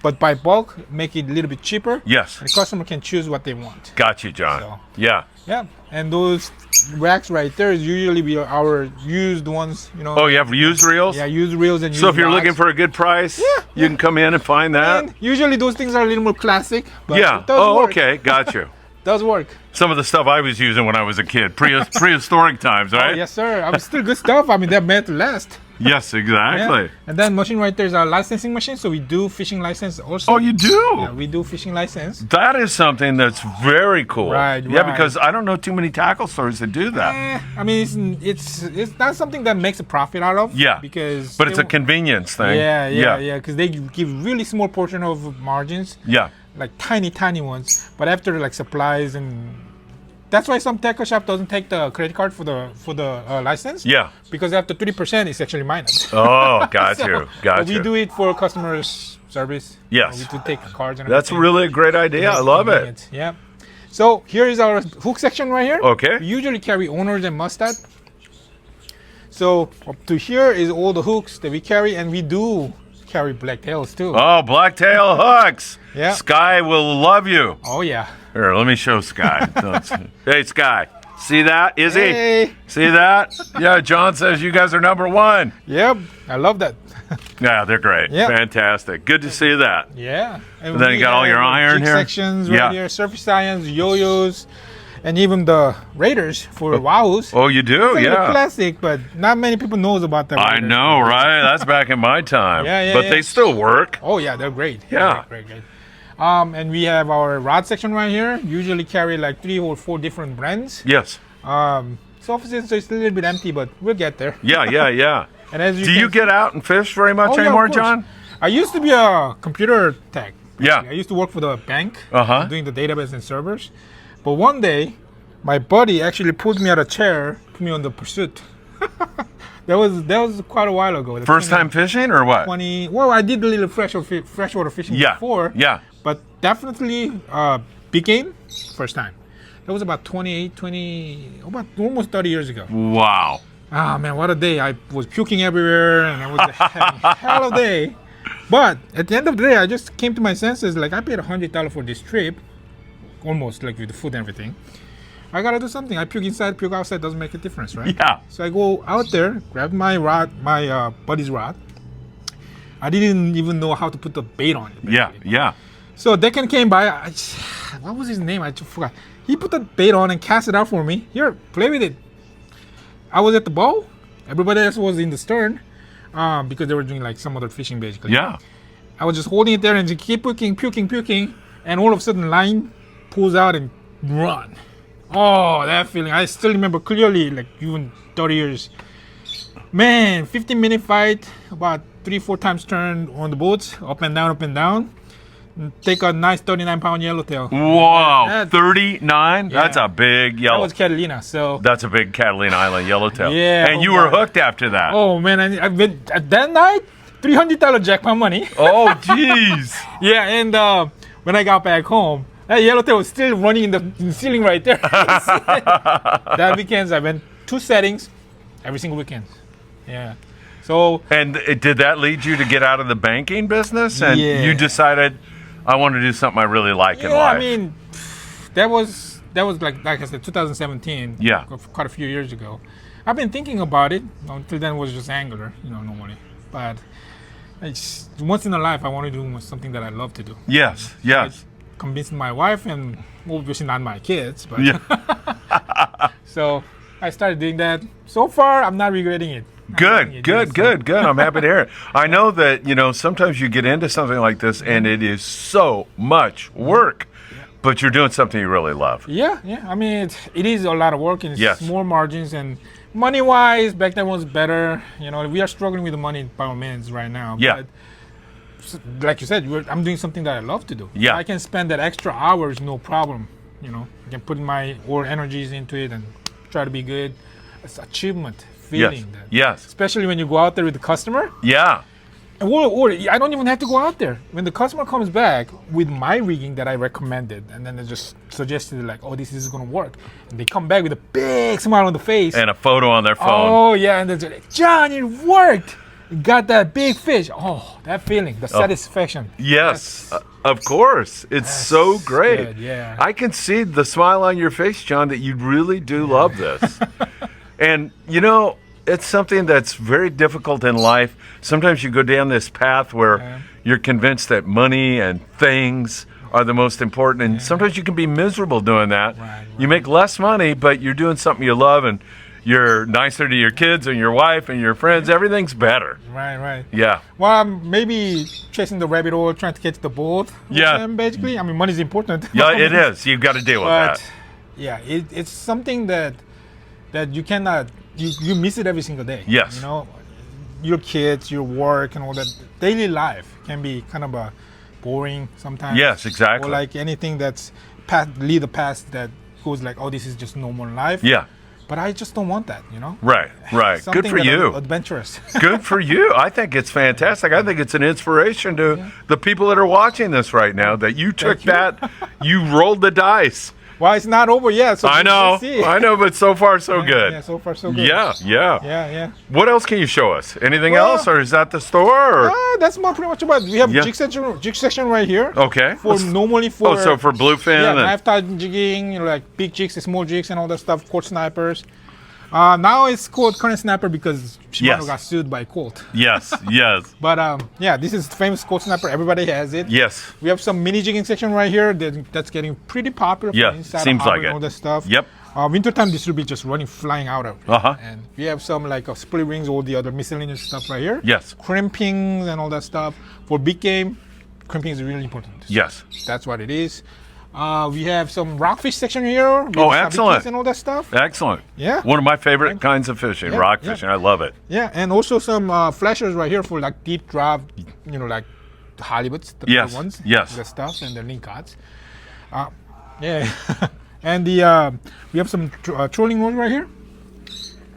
But by bulk, make it a little bit cheaper. Yes. The customer can choose what they want. Got you, John. So- Yeah. Yeah. And those racks right there is usually our used ones, Oh, you have used reels? Yeah, used reels and used So if you're rods. looking for a good price, you can come in and find that. And usually those things are a little more classic. But Yeah. it does Oh, work. okay. Got you. Does work. Some of the stuff I was using when I was a kid, prehistoric times, right? Oh, yes, sir. Still good stuff. They're meant to last. Yes, exactly. Yeah. And that machine right there is our licensing machine. So we do fishing license also. Oh, you do? Yeah, we do fishing license. That is something that's very cool. Right, Yeah, right. because I don't know too many tackle stores that do that. It's not something that makes a profit out of. Yeah. Because But it's a convenience thing. Yeah. Because they give really small portion of margins, Yeah. like tiny ones. But after like supplies and that's why some tackle shop doesn't take the credit card for the license. Yeah. Because after 30% it's actually minus. Oh, got So, you. Got but you. we do it for customers service. Yes. We do take cards and That's everything. really a great idea. I love it. Convenient. Yeah. So here is our hook section right here. Okay. We usually carry owners and mustard. So up to here is all the hooks that we carry, and we do carry blacktails too. Oh, blacktail hooks. Yeah. Sky will love you. Oh yeah. Here, let me show Sky. Hey, Sky. See that? Izzy? Hey. See that? Yeah, John says you guys are number one. Yep. I love that. Yeah, they're great. Yeah. Fantastic. Good to see that. Yeah. And then you we got all your have iron jig here? sections right Yeah. here, surface irons, yo-yos, and even the Raiders for Wahoos. Oh, you do? It's a little Yeah. classic, but not many people knows about that. I Raiders. know, right? That's back in my time. Yeah, But yeah. they still work. Oh yeah, they're great. Yeah. Great. And we have our rod section right here. Usually carry like 3 or 4 different brands. Yes. surfaces, so it's a little bit empty, but we'll get there. Yeah. And as Do you get out and fish very much Oh, yeah, anymore, of course. John? I used to be a computer tech. Yeah. I used to work for the bank, Uh-huh. doing the database and servers. But one day, my buddy actually pulled me out of a chair, put me on the pursuit. that was quite a while ago. First time fishing or what? 20. Well, I did a little freshwater fishing before. Yeah. But definitely big game, first time. That was about about almost 30 years ago. Wow. Ah, man, what a day. I was puking everywhere and I was having a hell of a day. But at the end of the day, I just came to my senses. Like, I paid $100 for this trip, almost, like with the food and everything. I gotta do something. I puke inside, puke outside, doesn't make a difference, right? Yeah. So I go out there, grab my rod, my buddy's rod. I didn't even know how to put the bait on it. Yeah. So Deccan came by. What was his name? I just forgot. He put the bait on and cast it out for me. Here, play with it. I was at the bow. Everybody else was in the stern because they were doing like some other fishing basically. Yeah. I was just holding it there and just keep puking, and all of a sudden line pulls out and run. Oh, that feeling. I still remember clearly, like even 30 years. Man, 15-minute fight, about 3-4 times turn on the boats, up and down. Take a nice 39-pound yellowtail. Whoa, 39? Yeah. That's a big yellow. That was Catalina, so. That's a big Catalina Island yellowtail. Yeah, And oh you were my. hooked after that. Oh man, I've been at that night, $300 jackpot money. Oh, jeez. Yeah, and when I got back home, that yellowtail was still running in the ceiling right there. That weekends I went 2 settings every single weekend. Yeah. So. And did that lead you to get out of the banking business? And Yeah. you decided, I want to do something I really like in Yeah, life. I mean, that was like I said, 2017. Yeah. Quite a few years ago. I've been thinking about it. Until then, it was just angler, normally. But it's, once in a life, I want to do something that I love to do. Yes. Convincing my wife and obviously not my kids, but Yeah. so I started doing that. So far, I'm not regretting it. Good. I'm happy to hear it. I know that, sometimes you get into something like this and it is so much work, but you're doing something you really love. Yeah. I mean, it is a lot of work and it's Yes. more margins, and money-wise, back then was better. We are struggling with the money by all means right now. Yeah. But like you said, I'm doing something that I love to do. Yeah. I can spend that extra hours, no problem. I can put my all energies into it and try to be good. It's achievement. Feeling that. Yes. Especially when you go out there with the customer. Yeah. Or I don't even have to go out there. When the customer comes back with my rigging that I recommended, and then they just suggested like, oh, this is going to work. And they come back with a big smile on the face. And a photo on their phone. Oh, yeah. And they're like, John, it worked. You got that big fish. Oh, that feeling, the satisfaction. Yes, of course. It's so great. Good, yeah. I can see the smile on your face, John, that you really do love this. And, it's something that's very difficult in life. Sometimes you go down this path where you're convinced that money and things are the most important. And sometimes you can be miserable doing that. Right. You make less money, but you're doing something you love, and you're nicer to your kids and your wife and your friends. Everything's better. Right. Yeah. Well, I'm maybe chasing the rabbit hole, trying to catch the both. Yeah. Basically, I mean, money's important. Yeah, it is. You've got to deal with But that. yeah, it's something that you cannot. You miss it every single day. Yes. Your kids, your work, and all that. Daily life can be kind of boring sometimes. Yes, exactly. Or like anything that's lead the past that goes like, oh, this is just normal life. Yeah. But I just don't want that. Right. Something Good for that you. Adventurous. Good for you. I think it's fantastic. I think it's an inspiration to the people that are watching this right now, that you took that, you rolled the dice. Well, it's not over yet. So I know, but so far so good. Yeah, so far so good. Yeah. What else can you show us? Anything else, or is that the store? Or? That's pretty much about it. We have jig section right here. Okay. So for bluefin. Yeah, knife type jigging, like big jigs, small jigs, and all that stuff. Court snipers. Now it's called current snapper because Shimano got sued by Colt. Yes. But this is famous Colt snapper. Everybody has it. Yes. We have some mini jigging section right here that's getting pretty popular. Yeah, for inside seems the harbor like it. and all that stuff. Yep. Wintertime, this will be just flying out of it. Uh-huh. And we have some like split rings, all the other miscellaneous stuff right here. Yes. Crimpings and all that stuff. For big game, crimping is really important. Yes. That's what it is. We have some rockfish section here. We Oh, have excellent. sabikis and all that stuff. Excellent. Yeah. One of my favorite kinds of fishing, Yeah, rock yeah. fishing. I love it. Yeah, and also some flashers right here for like deep drop, like the halibuts, the Yes, big ones. yes. The stuff and the lingcots. Yeah. And we have some trolling rods right here.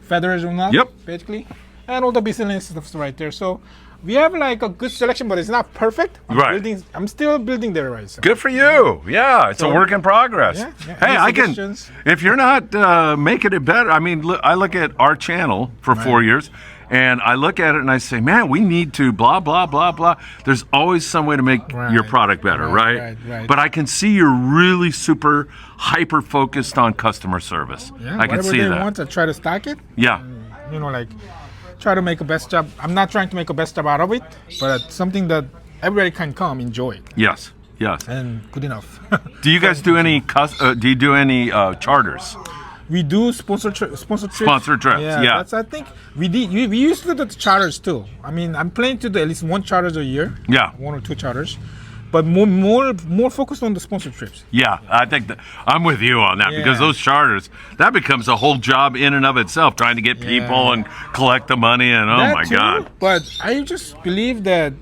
Feathers on that. Yep. Basically. And all the miscellaneous stuff's right there. So we have like a good selection, but it's not perfect. Right. I'm still building there, right? So. Good for you. Yeah, it's a work in progress. Yeah, yeah. Hey, Any I can. suggestions? If you're not making it better, I mean, I look at our channel for 4 years, and I look at it and I say, man, we need to blah blah blah blah. There's always some way to make your product better, right? Right. But I can see you're really super hyper focused on customer service. Yeah, I can whatever see they that. want, I try to stack it. Yeah. Like try to make a best job. I'm not trying to make a best job out of it, but something that everybody can come enjoy it, Yes. Yes. and good enough. Do you guys do any? Do you do any charters? We do sponsor trips. Sponsored trips, yeah. That's, I think we did. We used to do the charters too. I mean, I'm planning to do at least one charters a year. Yeah. 1 or 2 charters, but more focused on the sponsor trips. Yeah, I think that I'm with you on that because Yeah. those charters, that becomes a whole job in and of itself, trying to get people and collect the money and That my too, God. But I just believe that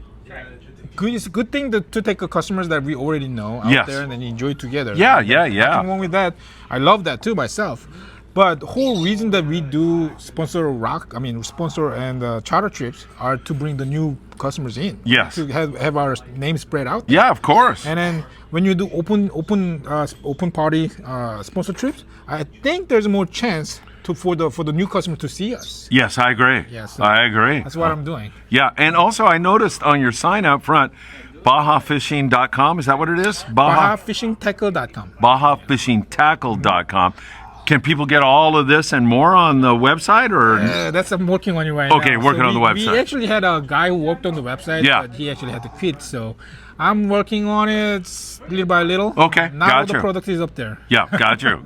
it's a good thing to take customers that we already know out Yes. there and then enjoy together. Yeah, Nothing yeah. wrong with that. I love that too myself. But the whole reason that we do sponsor and charter trips are to bring the new customers in. Yes. To have our name spread out there. Yeah, of course. And then when you do open party sponsor trips, I think there's more chance for the new customer to see us. Yes, I agree. Yeah, so I agree. That's what I'm doing. Yeah, and also I noticed on your sign out front, BajaFishing.com, is that what it is? BajaFishingTackle.com. BajaFishingTackle.com. Can people get all of this and more on the website, or? That's I'm working on it right now. Okay, working on the website. We actually had a guy who worked on the website, Yeah. but he actually had to quit. So I'm working on it little by little. Okay, Now all gotcha. the product is up there. Yeah, got you.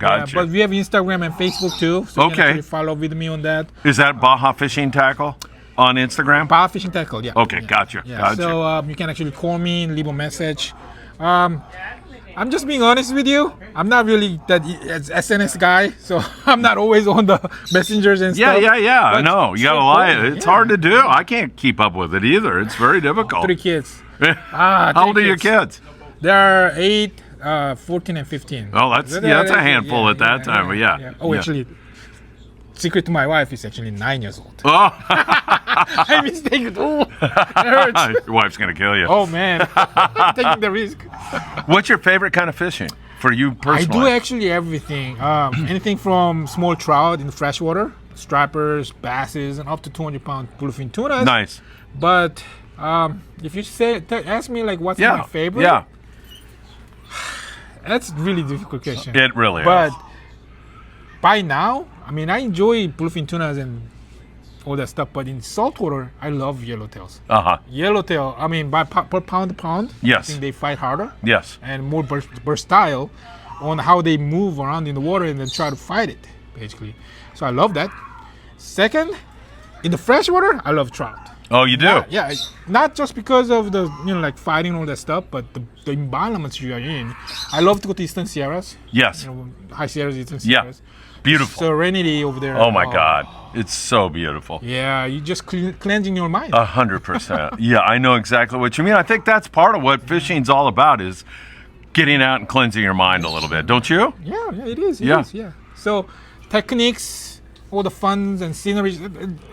Yeah, but we have Instagram and Facebook too. So you Okay. can actually follow with me on that. Is that Baja Fishing Tackle on Instagram? Baja Fishing Tackle, yeah. Okay, yeah. gotcha. Yeah. Gotcha. So you can actually call me and leave a message. I'm just being honest with you. I'm not really that SNS guy, so I'm not always on the messengers and Yeah, stuff. I But know. You gotta so lie. cool. It's Yeah. hard to do. I can't keep up with it either. It's very difficult. 3 kids. How old are your kids? They're 8, 14, and 15. Oh, that's a handful at that time. But yeah. Oh, yeah. actually, secret to my wife is actually 9 years old. Oh, I mistaken. Oh, it hurts. your wife's gonna kill you. Oh man, taking the risk. What's your favorite kind of fishing for you I personally? do actually everything. Anything from small trout in the freshwater, stripers, basses, and up to 200-pound bluefin tuna. Nice. But if you ask me like what's my favorite, Yeah. that's a really difficult question. It really But is. by now, I mean, I enjoy bluefin tunas and all that stuff. But in saltwater, I love yellowtails. Yellowtail, I mean, per pound to pound, Yes. I think they fight harder Yes. and more versatile on how they move around in the water and then try to fight it, basically. So I love that. Second, in the freshwater, I love trout. Oh, you do? Yeah, not just because of the like fighting all that stuff, but the environments you are in. I love to go to Eastern Sierras. Yes. High Sierras, Eastern Yeah. Sierras. Beautiful. Serenity over there. Oh my God. It's so beautiful. Yeah, you just cleansing your mind. 100%. Yeah, I know exactly what you mean. I think that's part of what fishing's all about, is getting out and cleansing your mind a little bit. Don't you? Yeah, it is. It Yeah. is, yeah. So techniques, all the funs and scenery,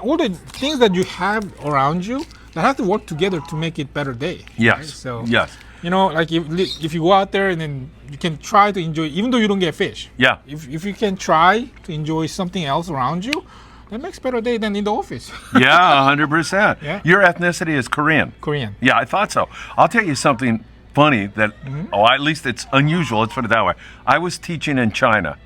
all the things that you have around you that have to work together to make it better day. Yes. Right? So yes. like if you go out there and then you can try to enjoy, even though you don't get fish. Yeah. If you can try to enjoy something else around you, that makes better day than in the office. Yeah, 100%. Yeah. Your ethnicity is Korean. Korean. Yeah, I thought so. I'll tell you something funny that, at least it's unusual, let's put it that way. I was teaching in China.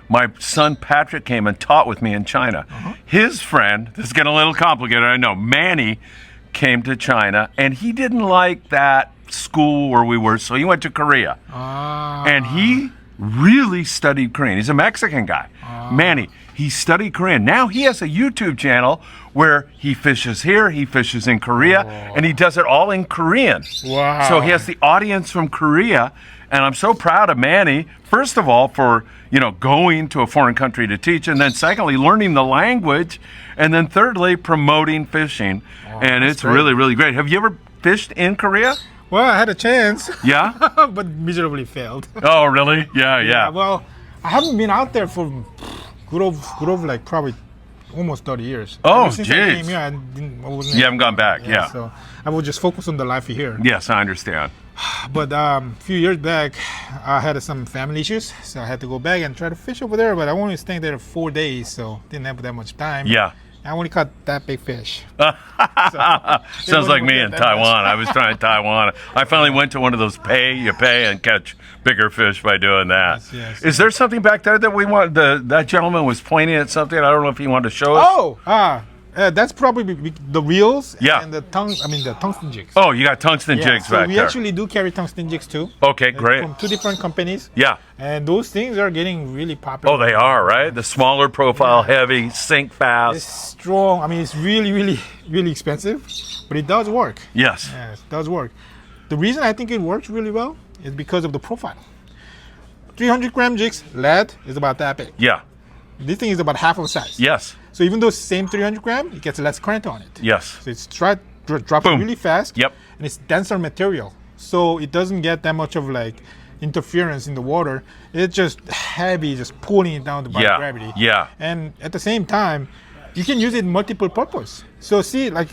My son Patrick came and taught with me in China. His friend, this is getting a little complicated, I know, Manny, came to China, and he didn't like that school where we were, so he went to Korea. And he really studied Korean. He's a Mexican guy. Manny, he studied Korean. Now he has a YouTube channel where he fishes here, he fishes in Korea, and he does it all in Korean. Wow. So he has the audience from Korea, And I'm so proud of Manny, first of all, for, going to a foreign country to teach, and then secondly, learning the language, and then thirdly, promoting fishing. And it's great. really, really great. Have you ever fished in Korea? Well, I had a chance, Yeah? but miserably failed. Oh, really? Yeah. Well, I haven't been out there for good of like probably almost 30 years. Oh, Ever since I came jeez. here, I wasn't You haven't gone back, yeah. So I would just focus on the life here. Yes, I understand. But a few years back, I had some family issues, so I had to go back and try to fish over there. But I only stayed there 4 days, so didn't have that much time. Yeah. I only caught that big fish. Sounds like me in Taiwan. I was trying Taiwan. I finally went to one of those you pay and catch bigger fish by doing that. Yes. Is there something back there that we want? That gentleman was pointing at something. I don't know if he wanted to show us. Oh, that's probably the reels Yeah. and the tungsten jigs. Oh, you got tungsten jigs so back we there. actually do carry tungsten jigs too. Okay, great. From 2 different companies. Yeah. And those things are getting really popular. Oh, they are, right? The smaller profile, heavy, sink It's fast. strong. I mean, it's really, really, really expensive, but it does work. Yes. Yes, it does work. The reason I think it works really well is because of the profile. 300-gram jigs, lead is about that big. Yeah. This thing is about half of the size. Yes. So even though it's the same 300-gram, it gets less current on it. Yes. So it's drops Boom. really fast. Yep. And it's denser material, so it doesn't get that much of like interference in the water. It's just heavy, just pulling it down by Yeah. gravity. Yeah. And at the same time, you can use it in multiple purpose. So see, like,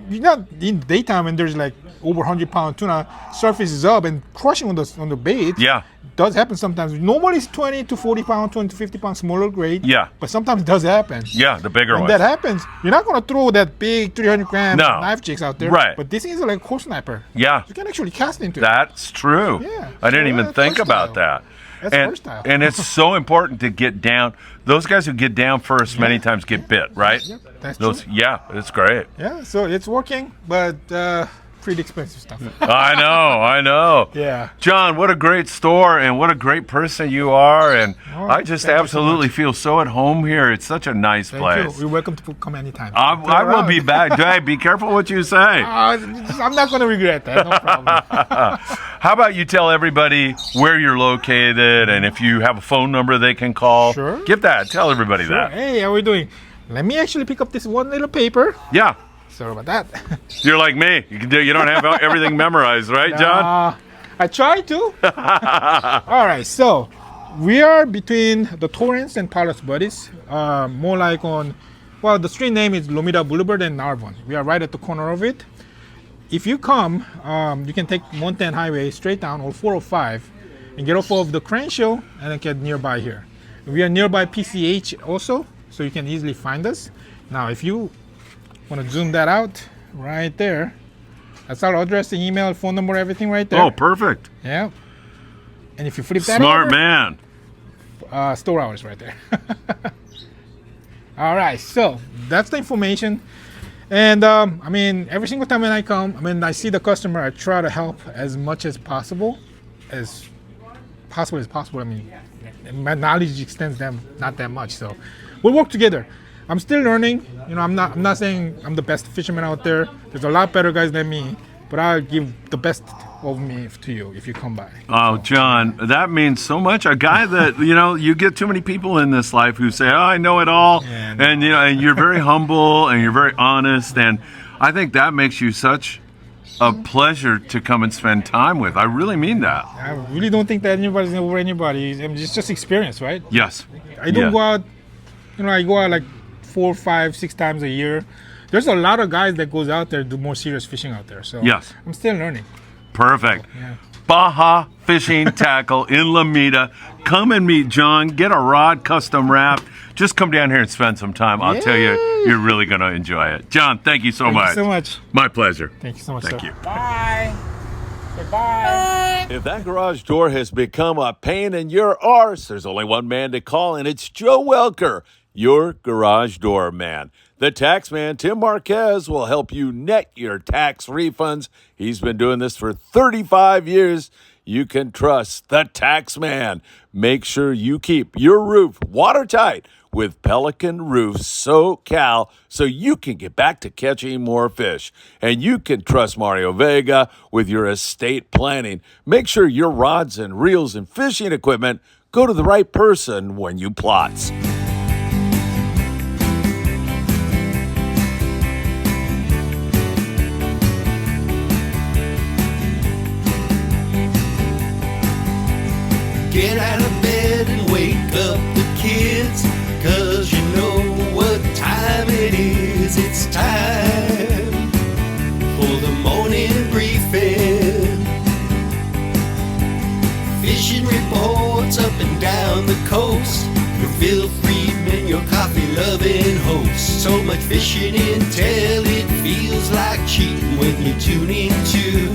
you're not in daytime when there's like over 100-pound tuna surfaces up and crushing on the bait. Yeah. It does happen sometimes. Normally it's 20 to 40 pound, 20 to 50 pound smaller grade. Yeah. But sometimes it does happen. Yeah, the bigger When ones. that happens, you're not gonna throw that big 300-gram No. knife jigs out there. Right. But this thing is like a horse sniper. Yeah. You can actually cast into it. That's true. Yeah. I didn't So even that's think about versatile. that. That's versatile. And it's so important to get down. Those guys who get down first many times get bit, right? Yep, that's Those, true. yeah, it's great. Yeah, so it's working, but pretty expensive stuff. I know. Yeah. John, what a great store and what a great person you are. And Oh, I just thank you so absolutely feel so at home here. It's such a nice Thank place. you. You're welcome to come anytime. I will be back. Hey, be careful what you say. I'm not gonna regret that. No problem. How about you tell everybody where you're located and if you have a phone number they can call? Sure. Give that. Tell everybody Sure. that. Hey, how are we doing? Let me actually pick up this one little paper. Yeah. Sorry about that. You're like me. You don't have everything memorized, right, John? I try to. All right, so we are between the Torrance and Palos Buddies. More like the street name is Lomita Boulevard and Narbonne. We are right at the corner of it. If you come, you can take 110 highway straight down or 405 and get off of the Crenshaw and then get nearby here. We are nearby PCH also, so you can easily find us. Now, if you want to zoom that out right there, that's our address, the email, phone number, everything right there. Oh, perfect. Yeah. And if you flip that Smart over, man. store hours right there. All right, so that's the information. And I mean, every single time when I come, I see the customer, I try to help as much as possible. I mean, my knowledge extends them not that much, so we'll work together. I'm still learning. I'm not saying I'm the best fisherman out there. There's a lot better guys than me, but I'll give the best of me to you if you come by. Oh, John, that means so much. A guy that, you get too many people in this life who say, I know it all. Yeah, and, and you're very humble and you're very honest. And I think that makes you such a pleasure to come and spend time with. I really mean that. I really don't think that anybody's over anybody. It's just experience, right? Yes. I don't go out, I go out like 4, 5, 6 times a year. There's a lot of guys that goes out there do more serious fishing out there. So Yes. I'm still learning. Perfect. Yeah. Baja Fishing Tackle in Lomita. Come and meet John. Get a rod custom wrapped. Just come down here and spend some time. I'll tell you, Yay. you're really going to enjoy it. John, thank you so Thank much. you so much. My pleasure. Thank you so much, Thank sir. you. Bye. Goodbye. If that garage door has become a pain in your arse, there's only one man to call, and it's Joe Welker, your garage door man. The tax man, Tim Marquez, will help you net your tax refunds. He's been doing this for 35 years. You can trust the tax man. Make sure you keep your roof watertight with Pelican Roofs SoCal so you can get back to catching more fish. And you can trust Mario Vega with your estate planning. Make sure your rods and reels and fishing equipment go to the right person when you plot. Get out of bed and wake up the kids, 'cause you know what time it is. It's time for the morning briefing. Fishing reports up and down the coast. Your Phil Friedman, your coffee-loving host. So much fishing intel, it feels like cheating when you tune into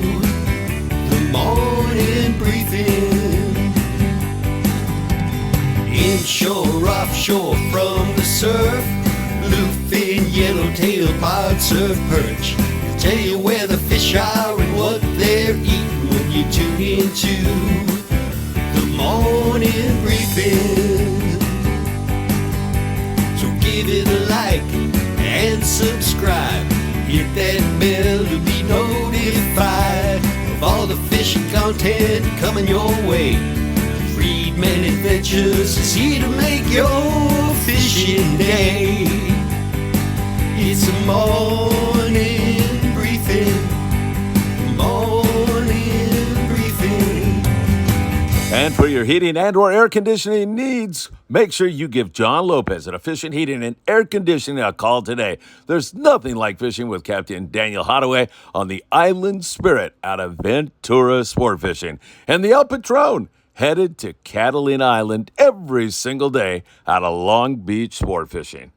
the morning briefing. Inshore, offshore, from the surf, bluefin, yellowtail, pod, surf, perch. They'll tell you where the fish are and what they're eating when you tune into the morning briefing. So give it a like and subscribe. Hit that bell to be notified of all the fishing content coming your way. Friedman Adventures is here to make your fishing day. It's a morning briefing. Morning briefing. And for your heating and or air conditioning needs, make sure you give John Lopez at Efficient Heating and Air Conditioning a call today. There's nothing like fishing with Captain Daniel Hadaway on the Island Spirit out of Ventura Sport Fishing. And the El Patron, headed to Catalina Island every single day out of Long Beach Sport Fishing.